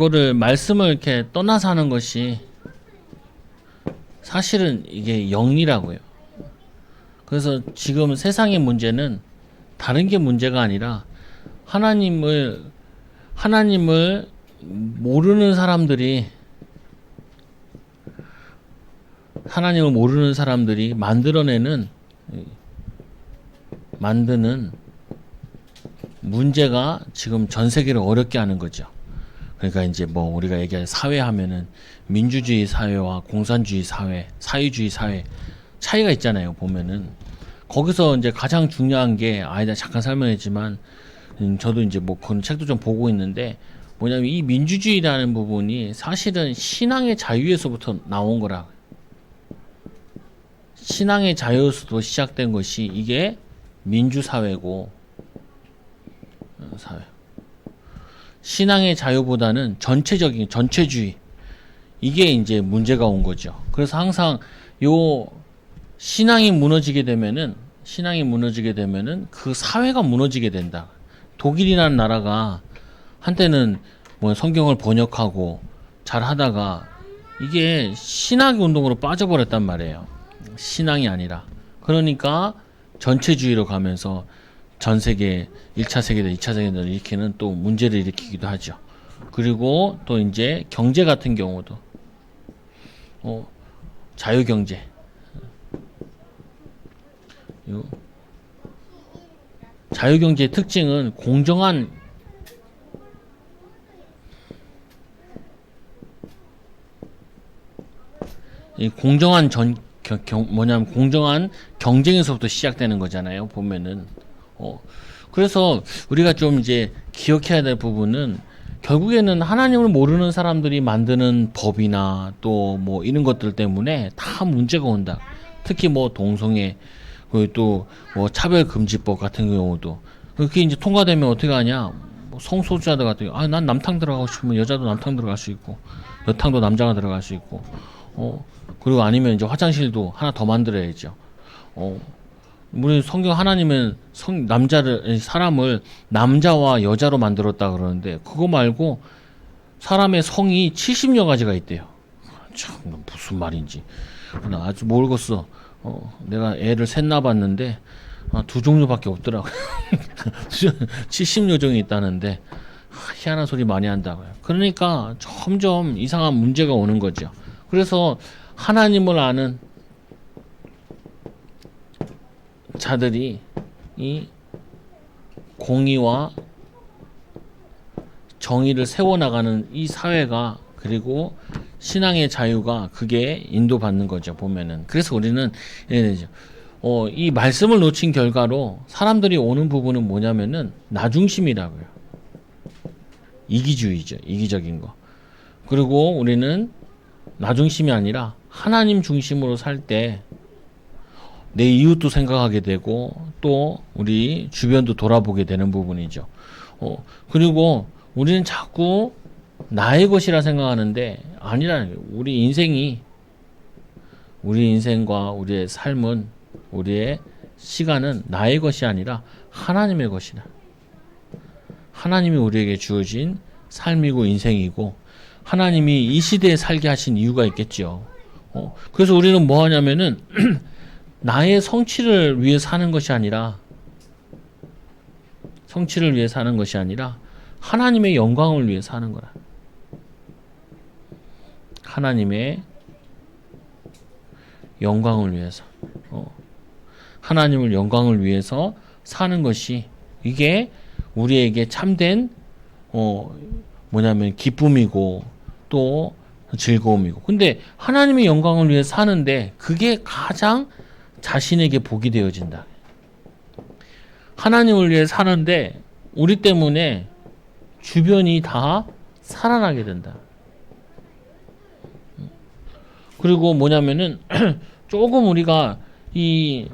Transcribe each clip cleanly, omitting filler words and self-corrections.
이거를 말씀을 이렇게 떠나서 하는 것이 사실은 이게 영리라고요. 그래서 지금 세상의 문제는 다른 게 문제가 아니라 하나님을 모르는 사람들이 만드는 문제가 지금 전 세계를 어렵게 하는 거죠. 그러니까 이제 뭐 우리가 얘기할 사회 하면은 민주주의 사회와 공산주의 사회, 사회주의 사회 차이가 있잖아요. 보면은 거기서 이제 가장 중요한 게 아니다 잠깐 설명했지만 저도 이제 뭐 그런 책도 좀 보고 있는데 뭐냐면 이 민주주의라는 부분이 사실은 신앙의 자유에서부터 나온 거라. 신앙의 자유에서도 시작된 것이 이게 민주사회고 사회. 신앙의 자유보다는 전체적인 전체주의 이게 이제 문제가 온 거죠. 그래서 항상 요 신앙이 무너지게 되면은 그 사회가 무너지게 된다. 독일이라는 나라가 한때는 뭐 성경을 번역하고 잘 하다가 이게 신학의 운동으로 빠져버렸단 말이에요. 신앙이 아니라. 그러니까 전체주의로 가면서 전 세계 1차 세계대전, 2차 세계대전을 일으키는 또 문제를 일으키기도 하죠. 그리고 또 이제 경제 같은 경우도 자유경제 자유경제의 특징은 공정한 공정한 경쟁에서부터 시작되는 거잖아요. 보면은 그래서 우리가 좀 이제 기억해야 될 부분은 결국에는 하나님을 모르는 사람들이 만드는 법이나 또 뭐 이런 것들 때문에 다 문제가 온다. 특히 뭐 동성애 그리고 또 뭐 차별금지법 같은 경우도 그게 이제 통과되면 어떻게 하냐? 뭐 성소수자들 같은 경우 난 남탕 들어가고 싶으면 여자도 남탕 들어갈 수 있고 여탕도 남자가 들어갈 수 있고 그리고 아니면 이제 화장실도 하나 더 만들어야죠. 우리 성경 하나님은 사람을 남자와 여자로 만들었다 그러는데 그거 말고 사람의 성이 70여 가지가 있대요. 참 무슨 말인지 나 아주 모르겠어. 내가 애를 셋 낳아봤는데 두 종류밖에 없더라고. 70여 종이 있다는데 희한한 소리 많이 한다고요. 그러니까 점점 이상한 문제가 오는 거죠. 그래서 하나님을 아는 자들이 이 공의와 정의를 세워나가는 이 사회가 그리고 신앙의 자유가 그게 인도받는 거죠. 보면은 그래서 우리는 이 말씀을 놓친 결과로 사람들이 오는 부분은 뭐냐면은 나중심이라고요. 이기주의죠. 이기적인 거. 그리고 우리는 나중심이 아니라 하나님 중심으로 살 때 내 이웃도 생각하게 되고 또 우리 주변도 돌아보게 되는 부분이죠. 그리고 우리는 자꾸 나의 것이라 생각하는데 아니라는 거예요. 우리 인생과 우리의 삶은 우리의 시간은 나의 것이 아니라 하나님의 것이다. 하나님이 우리에게 주어진 삶이고 인생이고 하나님이 이 시대에 살게 하신 이유가 있겠죠. 그래서 우리는 뭐 하냐면은 나의 성취를 위해 사는 것이 아니라 하나님의 영광을 위해 사는 거라. 하나님의 영광을 위해서 하나님을 영광을 위해서 사는 것이 이게 우리에게 참된 뭐냐면 기쁨이고 또 즐거움이고 근데 하나님의 영광을 위해 사는데 그게 가장 자신에게 복이 되어진다. 하나님을 위해 사는데 우리 때문에 주변이 다 살아나게 된다. 그리고 뭐냐면은 조금 우리가 이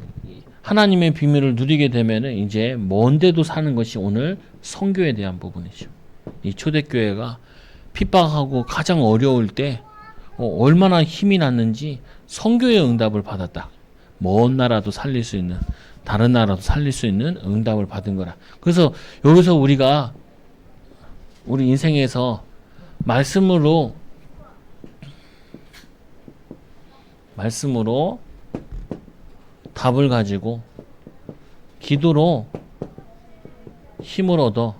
하나님의 비밀을 누리게 되면은 이제 먼데도 사는 것이 오늘 선교에 대한 부분이죠. 이 초대교회가 핍박하고 가장 어려울 때 얼마나 힘이 났는지 선교의 응답을 받았다. 먼 나라도 살릴 수 있는 다른 나라도 살릴 수 있는 응답을 받은 거라. 그래서 여기서 우리가 우리 인생에서 말씀으로 답을 가지고 기도로 힘을 얻어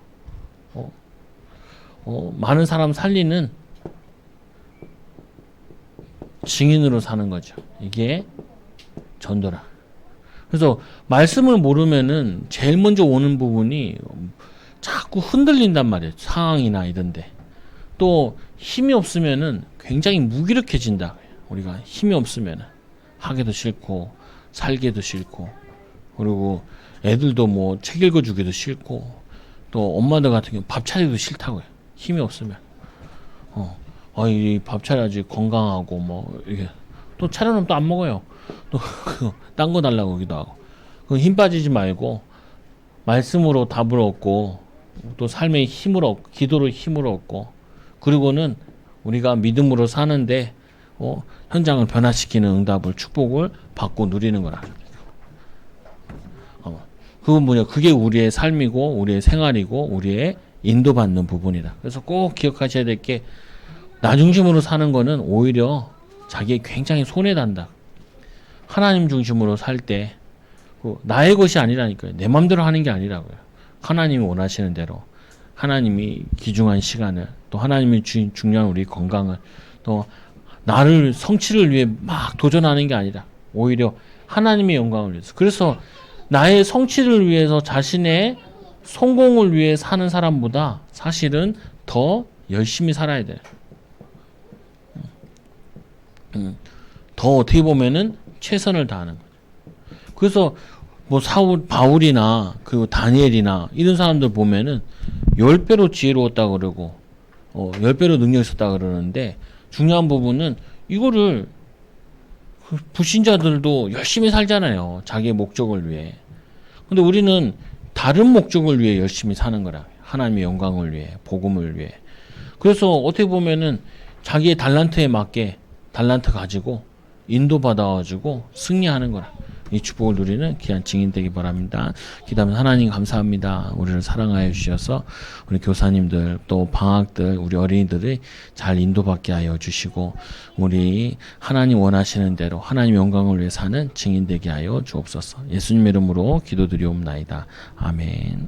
많은 사람 살리는 증인으로 사는 거죠. 이게 전도라. 그래서 말씀을 모르면은 제일 먼저 오는 부분이 자꾸 흔들린단 말이에요. 상황이나 이런데. 또 힘이 없으면은 굉장히 무기력해진다. 우리가 힘이 없으면은 하기도 싫고 살기도 싫고 그리고 애들도 뭐 책 읽어주기도 싫고 또 엄마들 같은 경우 밥 차리기도 싫다고요. 힘이 없으면. 이 밥 차려야지 건강하고 뭐 이게 또 차려놓으면 또 안 먹어요. 또 딴 거 달라고 하기도 하고. 힘 빠지지 말고 말씀으로 답을 얻고 또 삶의 힘으로 기도로 힘을 얻고 그리고는 우리가 믿음으로 사는데 현장을 변화시키는 응답을 축복을 받고 누리는 거라. 그건 뭐냐? 그게 우리의 삶이고 우리의 생활이고 우리의 인도받는 부분이다. 그래서 꼭 기억하셔야 될 게 나 중심으로 사는 거는 오히려 자기에 굉장히 손해단다. 하나님 중심으로 살 때 나의 것이 아니라니까요. 내 마음대로 하는 게 아니라고요. 하나님이 원하시는 대로 하나님이 귀중한 시간을 또 하나님이 중요한 우리 건강을 또 나를 성취를 위해 막 도전하는 게 아니라 오히려 하나님의 영광을 위해서 그래서 나의 성취를 위해서 자신의 성공을 위해 사는 사람보다 사실은 더 열심히 살아야 돼요. 더 어떻게 보면은 최선을 다하는 거죠. 그래서 뭐 바울이나 그 다니엘이나 이런 사람들 보면은 10배로 지혜로웠다 그러고 10배로 능력 있었다 그러는데 중요한 부분은 이거를 불신자들도 열심히 살잖아요. 자기의 목적을 위해. 근데 우리는 다른 목적을 위해 열심히 사는 거라. 하나님의 영광을 위해, 복음을 위해. 그래서 어떻게 보면은 자기의 달란트에 맞게 달란트 가지고 인도받아가지고 승리하는 거라. 이 축복을 누리는 귀한 증인 되기 바랍니다. 기도하면 하나님 감사합니다. 우리를 사랑하여 주셔서 우리 교사님들 또 방학들 우리 어린이들이 잘 인도받게 하여 주시고 우리 하나님 원하시는 대로 하나님 영광을 위해 사는 증인 되게 하여 주옵소서. 예수님 이름으로 기도드리옵나이다. 아멘.